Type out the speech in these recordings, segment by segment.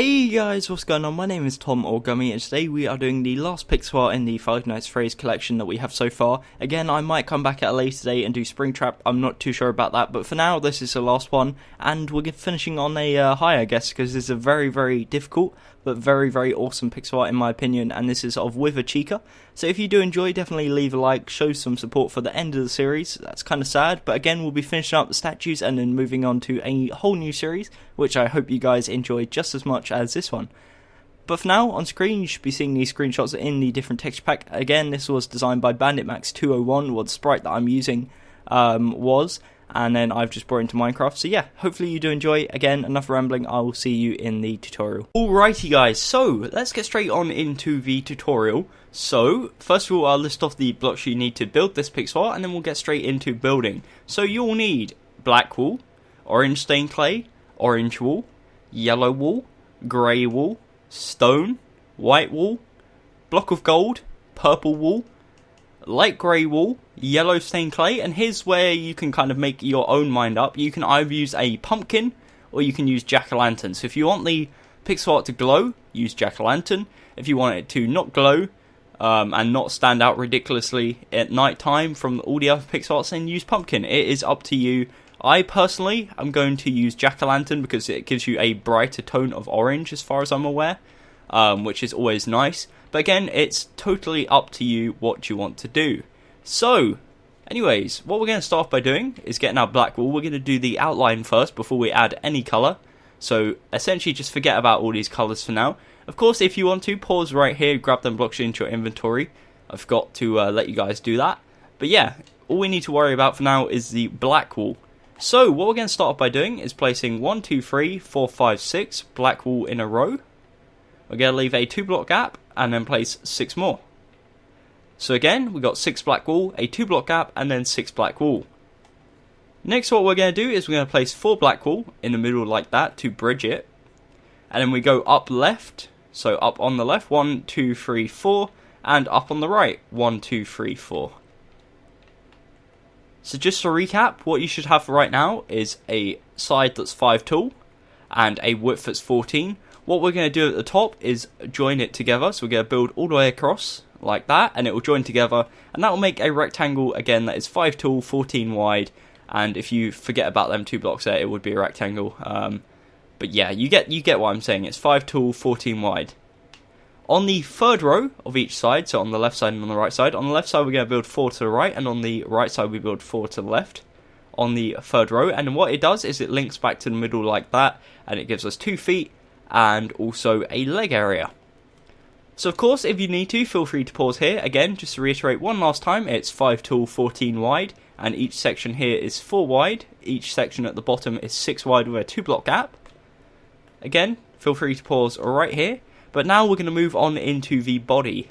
Hey guys, what's going on? My name is Tom or Gummy, and today we are doing the last pixel art in the Five Nights at Freddy's collection that we have so far. Again, I might come back at a later date and do Springtrap, I'm not too sure about that, but for now this is the last one, and we're finishing on a high, I guess, because this is a very difficult, but very awesome pixel art in my opinion, and this is of Withered Chica. So if you do enjoy, definitely leave a like, show some support for the end of the series. That's kind of sad, but again, we'll be finishing up the statues and then moving on to a whole new series, which I hope you guys enjoy just as much as this one. But for now, on screen you should be seeing these screenshots in the different texture pack. Again, this was designed by BanditMax201, what the sprite that I'm using was, and then I've just brought it into Minecraft. So yeah, hopefully you do enjoy. Again, enough rambling, I will see you in the tutorial. Alrighty guys, so let's get straight on into the tutorial. So, first of all, I'll list off the blocks you need to build this pixel art, and then we'll get straight into building. So you'll need black wool, orange stained clay, orange wool, yellow wool, grey wool, stone, white wool, block of gold, purple wool, light grey wool, yellow stained clay, and here's where you can kind of make your own mind up. You can either use a pumpkin, or you can use jack-o'-lantern. So if you want the pixel art to glow, use jack-o'-lantern. If you want it to not glow, and not stand out ridiculously at night time from all the other pixel arts, then use pumpkin. It is up to you. I personally am going to use jack-o'-lantern because it gives you a brighter tone of orange as far as I'm aware, which is always nice. But again, it's totally up to you what you want to do. So, anyways, what we're going to start off by doing is getting our black wool. We're going to do the outline first before we add any colour. So, essentially just forget about all these colours for now. Of course, if you want to, pause right here, grab them blocks into your inventory. I forgot to let you guys do that. But yeah, all we need to worry about for now is the black wool. So, what we're going to start off by doing is placing 1, 2, 3, 4, 5, 6 black wool in a row. We're going to leave a 2 block gap and then place 6 more. So again, we've got 6 black wool, a 2 block gap, and then 6 black wool. Next, what we're going to do is we're going to place 4 black wool in the middle like that to bridge it. And then we go up left, so up on the left, 1, 2, 3, 4, and up on the right, 1, 2, 3, 4. So just to recap, what you should have right now is a side that's 5 tall, and a width that's 14. What we're going to do at the top is join it together, so we're going to build all the way across, like that, and it will join together, and that will make a rectangle, again, that is 5 tall, 14 wide, and if you forget about them 2 blocks there, it would be a rectangle. But yeah, you get what I'm saying. It's 5 tall, 14 wide. On the third row of each side, so on the left side and on the right side, on the left side we're going to build 4 to the right, and on the right side we build 4 to the left on the third row. And what it does is it links back to the middle like that, and it gives us 2 feet and also a leg area. So of course, if you need to, feel free to pause here. Again, just to reiterate one last time, it's 5 tall, 14 wide, and each section here is 4 wide. Each section at the bottom is 6 wide with a 2 block gap. Again, feel free to pause right here. But now we're going to move on into the body.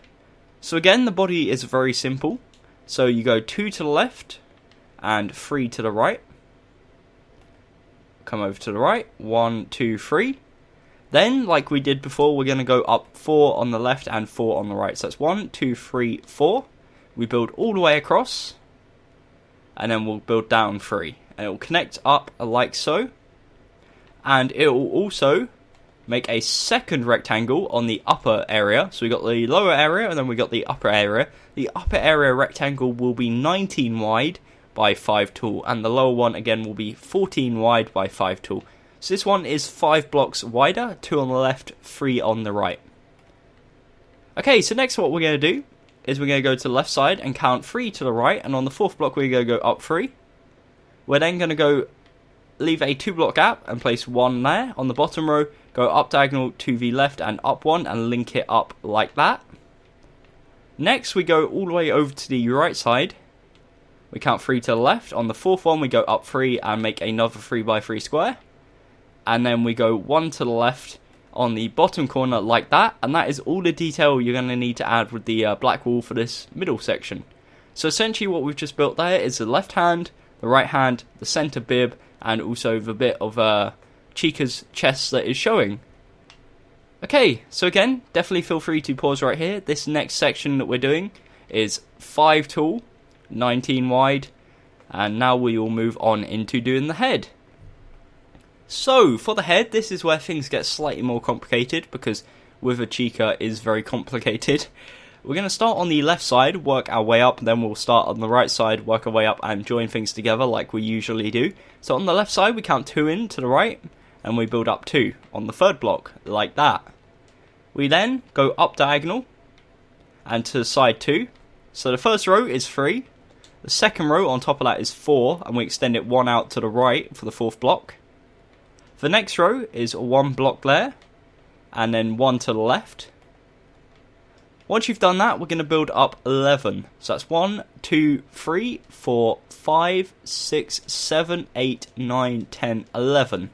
So again, the body is very simple. So you go 2 to the left and 3 to the right. Come over to the right, 1, 2, 3. Then, like we did before, we're going to go up 4 on the left and 4 on the right. So that's 1, 2, 3, 4. We build all the way across. And then we'll build down 3. And it will connect up like so. And it will also make a second rectangle on the upper area. So we got the lower area and then we got the upper area. The upper area rectangle will be 19 wide by 5 tall, and the lower one again will be 14 wide by 5 tall. So this one is 5 blocks wider, 2 on the left, 3 on the right. Okay, so next what we're going to do is we're going to go to the left side and count 3 to the right, and on the 4th block we're going to go up 3. We're then going to go leave a 2 block gap and place 1 there on the bottom row, go up diagonal to the left and up 1 and link it up like that. Next we go all the way over to the right side. We count 3 to the left. On the 4th one we go up 3 and make another 3 by 3 square. And then we go 1 to the left on the bottom corner like that. And that is all the detail you're going to need to add with the black wool for this middle section. So essentially what we've just built there is the left hand, the right hand, the center bib, and also the bit of Chica's chest that is showing. Okay, so again, definitely feel free to pause right here. This next section that we're doing is 5 tall, 19 wide, and now we will move on into doing the head. So, for the head, this is where things get slightly more complicated, because Withered Chica is very complicated. We're going to start on the left side, work our way up, then we'll start on the right side, work our way up, and join things together like we usually do. So on the left side, we count 2 in to the right, and we build up 2 on the third block, like that. We then go up diagonal, and to the side 2. So the first row is 3, the second row on top of that is 4, and we extend it 1 out to the right for the fourth block. The next row is 1 block there, and then 1 to the left. Once you've done that, we're going to build up 11. So that's 1, 2, 3, 4, 5, 6, 7, 8, 9, 10, 11.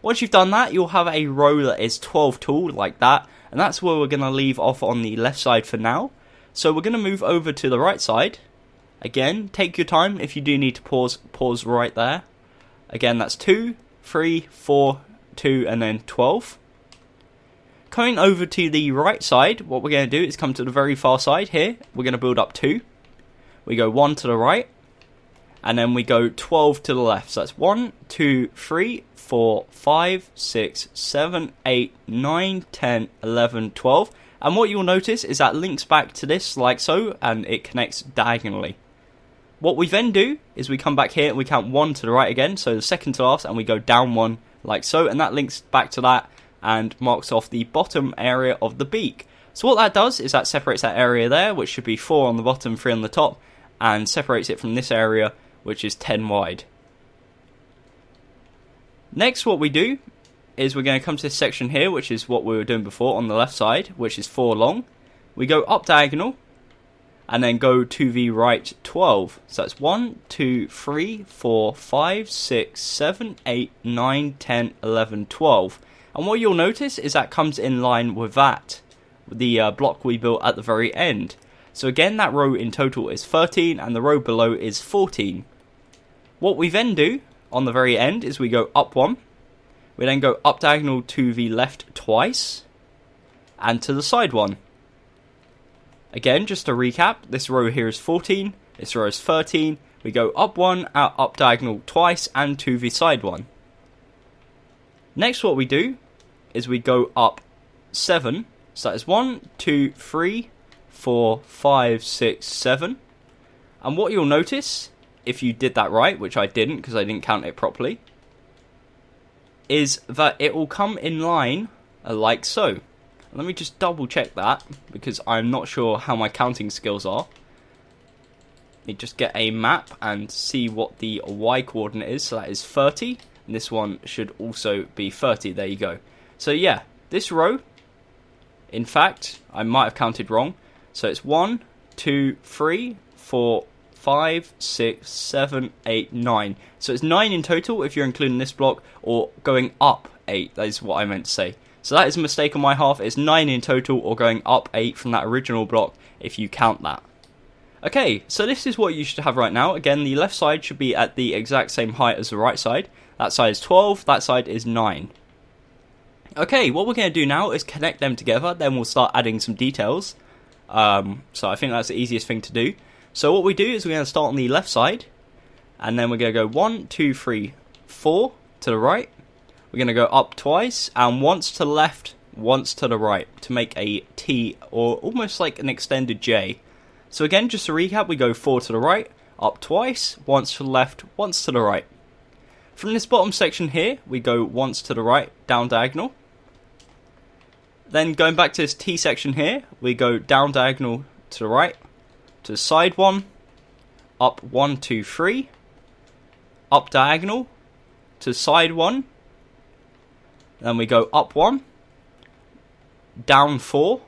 Once you've done that, you'll have a row that is 12 tall, like that. And that's where we're going to leave off on the left side for now. So we're going to move over to the right side. Again, take your time. If you do need to pause right there. Again, that's 2, 3, 4, 2, and then 12. Coming over to the right side, what we're going to do is come to the very far side here. We're going to build up 2. We go 1 to the right, and then we go 12 to the left. So that's 1, 2, 3, 4, 5, 6, 7, 8, 9, 10, 11, 12. And what you'll notice is that links back to this like so, and it connects diagonally. What we then do is we come back here and we count 1 to the right again, so the second to last, and we go down 1 like so, and that links back to that and marks off the bottom area of the beak. So what that does is that separates that area there, which should be 4 on the bottom, 3 on the top, and separates it from this area, which is 10 wide. Next, what we do is we're going to come to this section here, which is what we were doing before on the left side, which is 4 long. We go up diagonal, and then go to the right 12. So that's 1, 2, 3, 4, 5, 6, 7, 8, 9, 10, 11, 12. And what you'll notice is that comes in line with that, the block we built at the very end. So again, that row in total is 13, and the row below is 14. What we then do on the very end is we go up 1. We then go up diagonal to the left twice, and to the side 1. Again, just to recap, this row here is 14, this row is 13. We go up 1, up diagonal twice, and to the side 1. Next, what we do is we go up 7. So that is 1, 2, 3, 4, 5, 6, 7. And what you'll notice, if you did that right, which I didn't because I didn't count it properly, is that it will come in line like so. Let me just double check that, because I'm not sure how my counting skills are. Let me just get a map and see what the Y coordinate is. So that is 30. And this one should also be 30. There you go. So yeah, this row, in fact, I might have counted wrong. So it's 1, 2, 3, 4, 5, 6, 7, 8, 9. So it's 9 in total if you're including this block, or going up 8. That is what I meant to say. So that is a mistake on my half. It's 9 in total, or going up 8 from that original block if you count that. Okay, so this is what you should have right now. Again, the left side should be at the exact same height as the right side. That side is 12, that side is 9. Okay, what we're going to do now is connect them together, then we'll start adding some details. So I think that's the easiest thing to do. So what we do is we're going to start on the left side, and then we're going to go 1, 2, 3, 4 to the right. We're going to go up twice, and once to the left, once to the right, to make a T, or almost like an extended J. So again, just to recap, we go 4 to the right, up twice, once to the left, once to the right. From this bottom section here, we go once to the right, down diagonal. Then going back to this T section here, we go down diagonal to the right, to the side 1, up 1, 2, 3, up diagonal, to side 1, then we go up 1, down 4,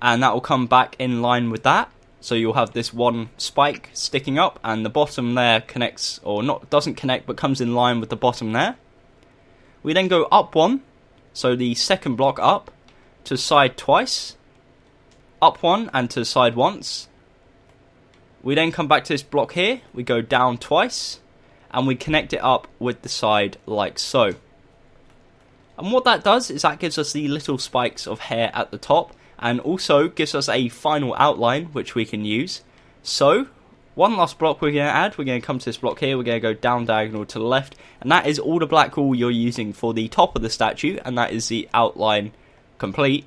and that will come back in line with that. So you'll have this one spike sticking up, and the bottom there connects, or not, doesn't connect, but comes in line with the bottom there. We then go up 1, so the second block up, to side twice, up 1 and to side once. We then come back to this block here, we go down twice, and we connect it up with the side like so. And what that does is that gives us the little spikes of hair at the top, and also gives us a final outline which we can use. So One last block we're going to add. We're going to come to this block here. We're going to go down diagonal to the left. And that is all the black wool you're using for the top of the statue. And that is the outline complete.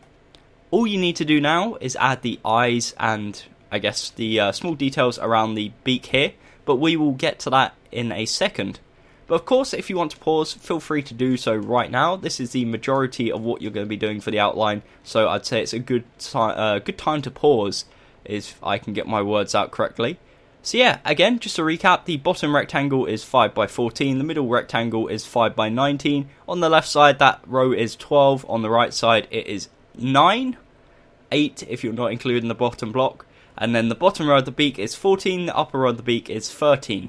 All you need to do now is add the eyes and I guess the small details around the beak here. But we will get to that in a second. But of course, if you want to pause, feel free to do so right now. This is the majority of what you're going to be doing for the outline. So I'd say it's a good time to pause if I can get my words out correctly. So yeah, again, just to recap, the bottom rectangle is 5 by 14, the middle rectangle is 5 by 19. On the left side, that row is 12. On the right side, it is 9, 8 if you're not including the bottom block. And then the bottom row of the beak is 14, the upper row of the beak is 13.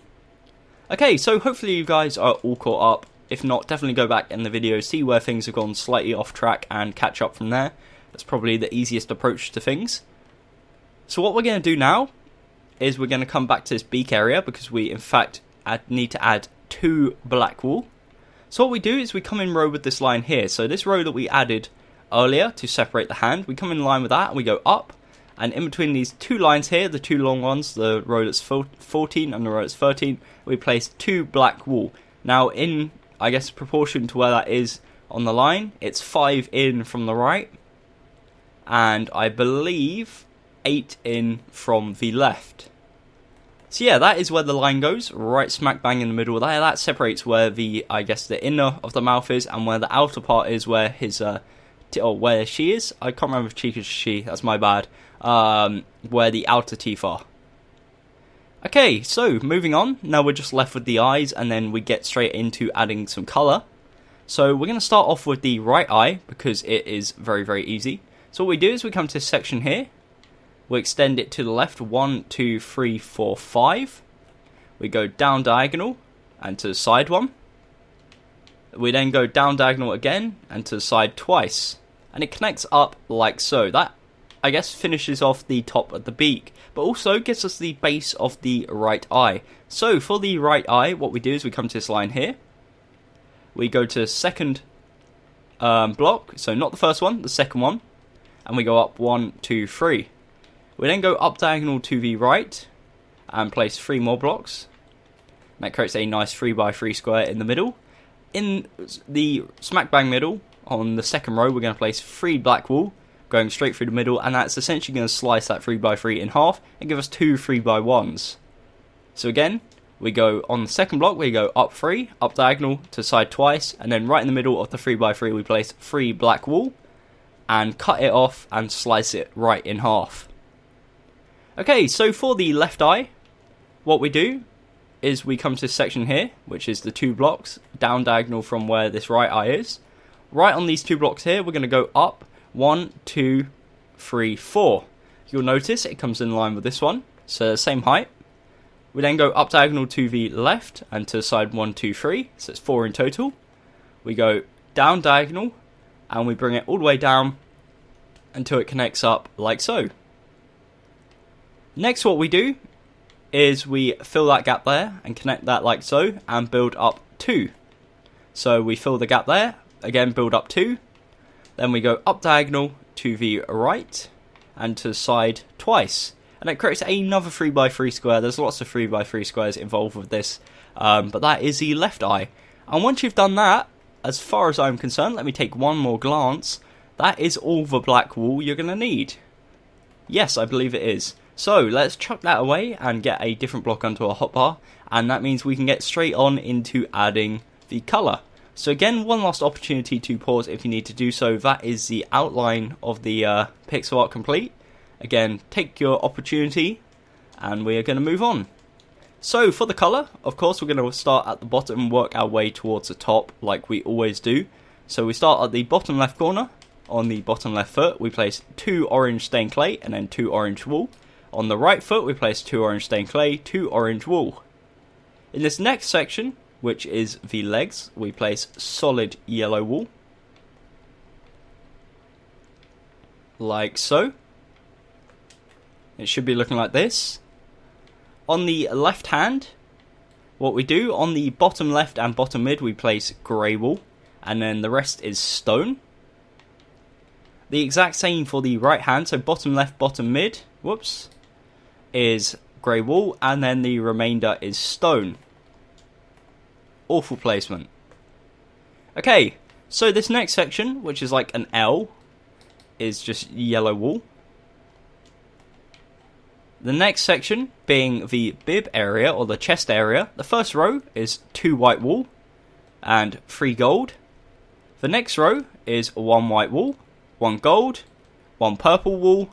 Okay, so hopefully you guys are all caught up. If not, definitely go back in the video, see where things have gone slightly off track and catch up from there. That's probably the easiest approach to things. So what we're going to do now is we're going to come back to this beak area because we in fact need to add 2 black wool. So what we do is we come in row with this line here. So this row that we added earlier to separate the hand, we come in line with that and we go up. And in between these 2 lines here, the 2 long ones, the row that's 14 and the row that's 13, we place 2 black wool. Now in, I guess, proportion to where that is on the line, it's 5 in from the right. And I believe 8 in from the left. So yeah, that is where the line goes, right smack bang in the middle there. That separates where the, I guess, the inner of the mouth is, and where the outer part is where his, where she is. I can't remember if Chica's she, that's my bad. Where the outer teeth are. Okay, so moving on, now we're just left with the eyes, and then we get straight into adding some colour. So we're going to start off with the right eye, because it is very, very easy. So what we do is we come to this section here. We extend it to the left, 1, 2, 3, 4, 5. We go down diagonal, and to the side one. We then go down diagonal again, and to the side twice. And it connects up like so. That, I guess, finishes off the top of the beak, but also gives us the base of the right eye. So for the right eye, what we do is we come to this line here. We go to second block, so not the first one, the second one. And we go up 1, 2, 3. We then go up diagonal to the right and place 3 more blocks. That creates a nice 3 by 3 square in the middle. In the smack bang middle, on the second row, we're going to place 3 black wool, going straight through the middle, and that's essentially going to slice that 3 by 3 in half and give us 2 3 by 1s. So again, we go on the second block, we go up 3, up diagonal to side twice, and then right in the middle of the 3 by 3 we place 3 black wool, and cut it off and slice it right in half. Okay, so for the left eye, what we do is we come to this section here, which is the 2 blocks, down diagonal from where this right eye is. Right on these 2 blocks here, we're going to go up 1, 2, 3, 4. You'll notice it comes in line with this one, so same height. We then go up diagonal to the left and to the side 1, 2, 3, so it's 4 in total. We go down diagonal and we bring it all the way down until it connects up like so. Next, what we do is we fill that gap there and connect that like so and build up 2. So we fill the gap there, again build up 2, then we go up diagonal to the right and to the side twice. And it creates another 3 by 3 square. There's lots of 3 by 3 squares involved with this, but that is the left eye. And once you've done that, as far as I'm concerned, let me take one more glance. That is all the black wool you're going to need. Yes, I believe it is. So let's chuck that away and get a different block onto our hotbar, and that means we can get straight on into adding the colour. So again, one last opportunity to pause if you need to do so. That is the outline of the pixel art complete. Again, take your opportunity and we are going to move on. So for the colour, of course, we're going to start at the bottom and work our way towards the top like we always do. So we start at the bottom left corner. On the bottom left foot, we place 2 orange stained clay and then 2 orange wool. On the right foot, we place 2 orange stained clay, 2 orange wool. In this next section, which is the legs, we place solid yellow wool. Like so. It should be looking like this. On the left hand, what we do, on the bottom left and bottom mid, we place grey wool. And then the rest is stone. The exact same for the right hand, so bottom left, bottom mid, is grey wool, and then the remainder is stone. Awful placement. Okay, so this next section, which is like an L, is just yellow wool. The next section being the bib area, or the chest area, the first row is 2 white wool and 3 gold. The next row is 1 white wool, 1 gold, 1 purple wool,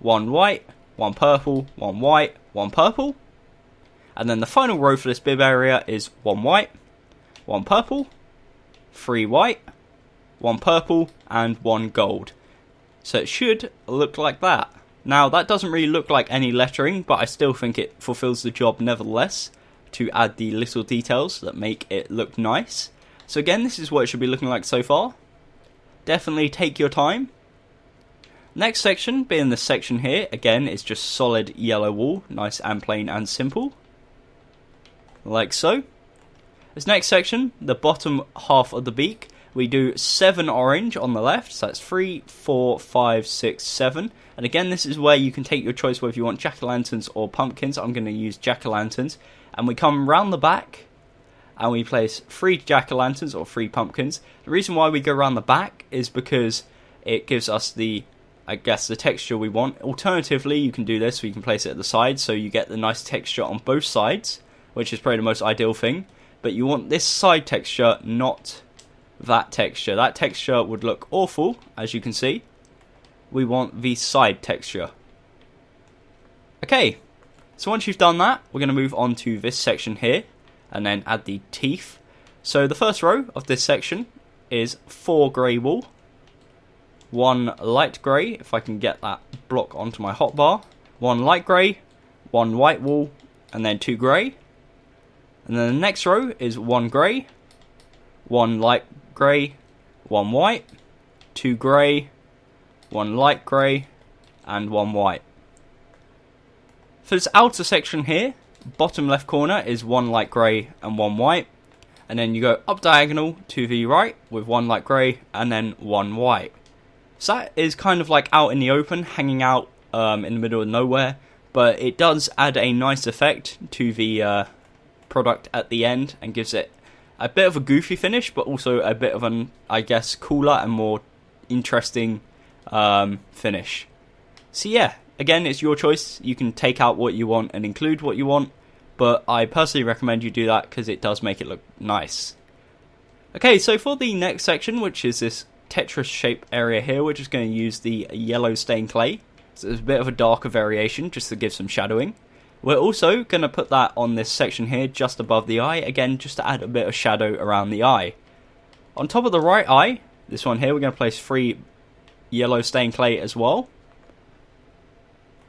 1 white, 1 purple, 1 white, 1 purple. And then the final row for this bib area is 1 white, 1 purple, 3 white, 1 purple, and 1 gold. So it should look like that. Now, that doesn't really look like any lettering, but I still think it fulfills the job nevertheless, to add the little details that make it look nice. So again, this is what it should be looking like so far. Definitely take your time. Next section, being this section here, again, is just solid yellow wool, nice and plain and simple. Like so. This next section, the bottom half of the beak, we do 7 orange on the left, so that's 3, 4, 5, 6, 7. And again, this is where you can take your choice whether you want jack-o'-lanterns or pumpkins. I'm going to use jack-o'-lanterns. And we come round the back, and we place 3 jack-o'-lanterns or 3 pumpkins. The reason why we go around the back is because it gives us the texture we want. Alternatively, you can do this, so you can place it at the side, so you get the nice texture on both sides, which is probably the most ideal thing. But you want this side texture, not that texture. That texture would look awful, as you can see. We want the side texture. Okay, so once you've done that, we're going to move on to this section here, and then add the teeth. So the first row of this section is 4 grey wool, 1 light grey, if I can get that block onto my hotbar, 1 light grey, 1 white wool, and then 2 grey. And then the next row is 1 grey, 1 light grey, 1 white, 2 grey, 1 light grey, and 1 white. For this outer section here, bottom left corner is 1 light grey and 1 white. And then you go up diagonal to the right with 1 light grey and then 1 white. So that is kind of like out in the open, hanging out in the middle of nowhere. But it does add a nice effect to the product at the end and gives it a bit of a goofy finish, but also a bit of an, I guess, cooler and more interesting finish. So yeah, again, it's your choice. You can take out what you want and include what you want, but I personally recommend you do that because it does make it look nice. Okay, so for the next section, which is this Tetris shape area here, we're just going to use the yellow stained clay. So there's a bit of a darker variation just to give some shadowing. We're also going to put that on this section here just above the eye, again just to add a bit of shadow around the eye. On top of the right eye, this one here, we're going to place 3 yellow stained clay as well.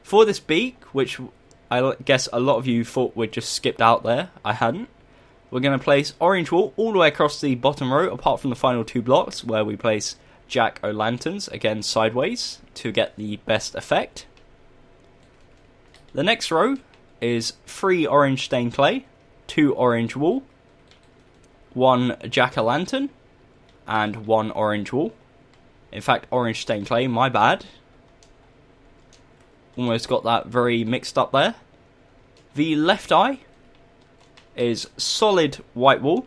For this beak, which I guess a lot of you thought we'd just skipped out there, I hadn't. We're going to place orange wool all the way across the bottom row, apart from the final 2 blocks where we place jack-o'-lanterns, again sideways, to get the best effect. The next row is 3 orange stained clay, 2 orange wool, 1 jack-o'-lantern, and 1 orange wool. In fact, orange stained clay, my bad. Almost got that very mixed up there. The left eye is solid white wool,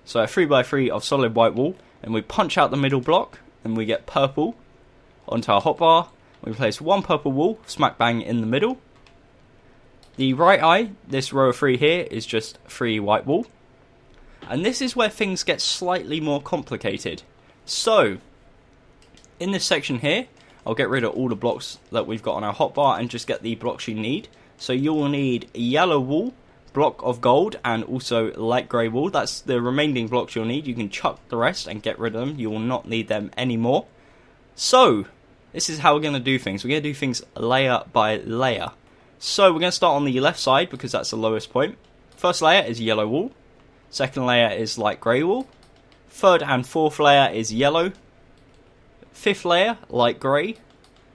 so a 3x3 of solid white wool, and we punch out the middle block, and we get purple onto our hotbar. We place 1 purple wool, smack bang in the middle. The right eye, this row of 3 here, is just 3 white wool. And this is where things get slightly more complicated. So, in this section here, I'll get rid of all the blocks that we've got on our hotbar and just get the blocks you need. So you will need yellow wool, block of gold, and also light grey wool. That's the remaining blocks you'll need. You can chuck the rest and get rid of them. You will not need them anymore. So, this is how we're going to do things. We're going to do things layer by layer. So we're going to start on the left side because that's the lowest point. First layer is yellow wool. Second layer is light grey wool. Third and fourth layer is yellow. Fifth layer, light grey.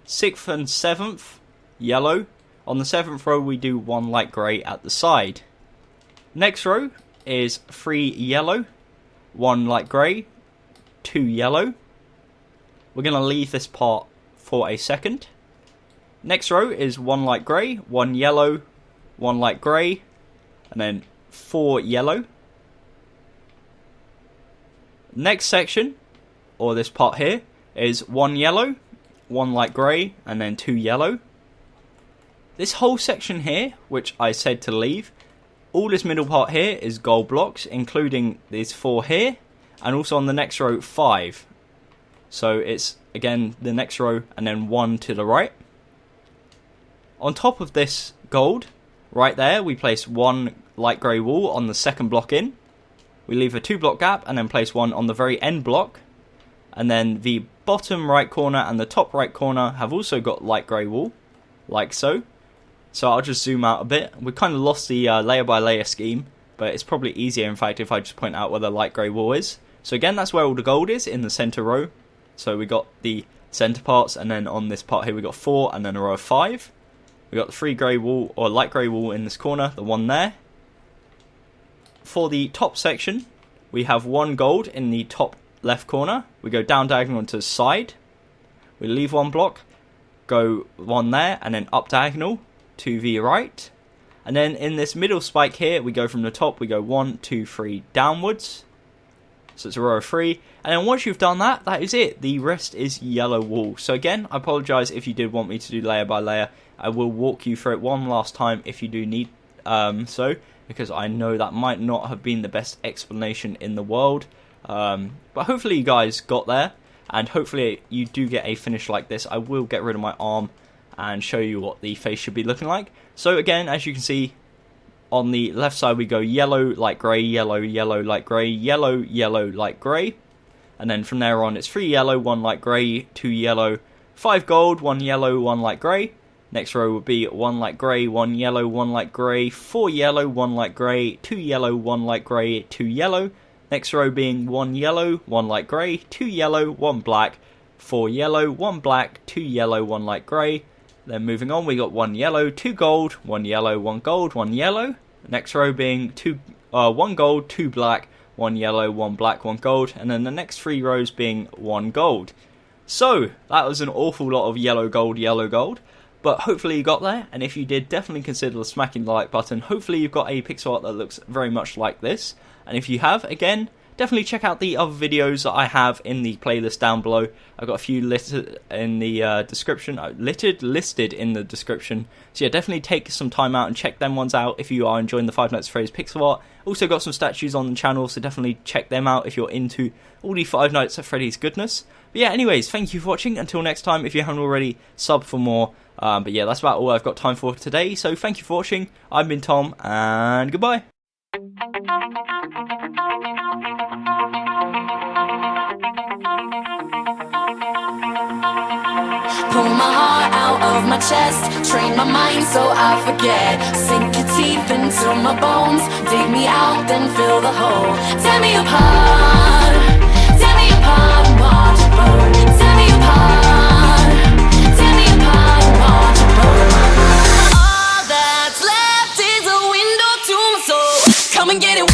Sixth and seventh, yellow. On the 7th row we do 1 light grey at the side. Next row is 3 yellow, 1 light grey, 2 yellow. We're going to leave this part for a second. Next row is 1 light grey, 1 yellow, 1 light grey, and then 4 yellow. Next section, or this part here, is 1 yellow, 1 light grey, and then 2 yellow. This whole section here, which I said to leave, all this middle part here is gold blocks, including these 4 here, and also on the next row 5. So it's, again, the next row and then 1 to the right. On top of this gold, right there, we place 1 light grey wall on the second block in. We leave a 2 block gap and then place 1 on the very end block. And then the bottom right corner and the top right corner have also got light grey wall, like so. So I'll just zoom out a bit. We kind of lost the layer by layer scheme, but it's probably easier in fact if I just point out where the light grey wall is. So again, that's where all the gold is, in the center row. So we got the center parts, and then on this part here we got 4 and then a row of 5. We got the 3 grey wall, or light grey wall in this corner, the one there. For the top section, we have 1 gold in the top left corner. We go down diagonal to the side. We leave 1 block, go 1 there, and then up diagonal to the right. And then in this middle spike here, we go from the top, we go 1, 2, 3 downwards. So it's a row of 3. And then once you've done that, that is it. The rest is yellow wool. So again, I apologise if you did want me to do layer by layer. I will walk you through it one last time if you do need so, because I know that might not have been the best explanation in the world. But hopefully you guys got there, and hopefully you do get a finish like this. I will get rid of my arm and show you what the face should be looking like. So again, as you can see, on the left side we go yellow, light grey, yellow, yellow, light grey, yellow, yellow, light grey. And then from there on it's 3 yellow, 1 light grey, 2 yellow, 5 gold, 1 yellow, 1 light grey. Next row would be 1 light grey, 1 yellow, 1 light grey, 4 yellow, 1 light grey, 2 yellow, 1 light grey, 2 yellow. Next row being 1 yellow, 1 light grey, 2 yellow, 1 black, 4 yellow, 1 black, 2 yellow, 1 light grey. Then moving on, we got 1 yellow, 2 gold, 1 yellow, 1 gold, 1 yellow. Next row being 1 gold, 2 black, 1 yellow, 1 black, 1 gold. And then the next 3 rows being 1 gold. So that was an awful lot of yellow, gold, yellow, gold. But hopefully you got there, and if you did, definitely consider smacking the like button. Hopefully you've got a pixel art that looks very much like this. And if you have, again, definitely check out the other videos that I have in the playlist down below. I've got a few listed in the description, listed in the description. So yeah, definitely take some time out and check them ones out if you are enjoying the Five Nights at Freddy's pixel art. Also got some statues on the channel, so definitely check them out if you're into all the Five Nights at Freddy's goodness. But yeah, anyways, thank you for watching. Until next time, if you haven't already, sub for more. But yeah, that's about all I've got time for today. So thank you for watching. I've been Tom, and goodbye. Pull my heart out of my chest, train my mind so I forget. Sink your teeth into my bones, dig me out, then fill the hole. Tear me apart and watch it burn. Tear me apart and watch it burn. All that's left is a window to my soul. Come and get it.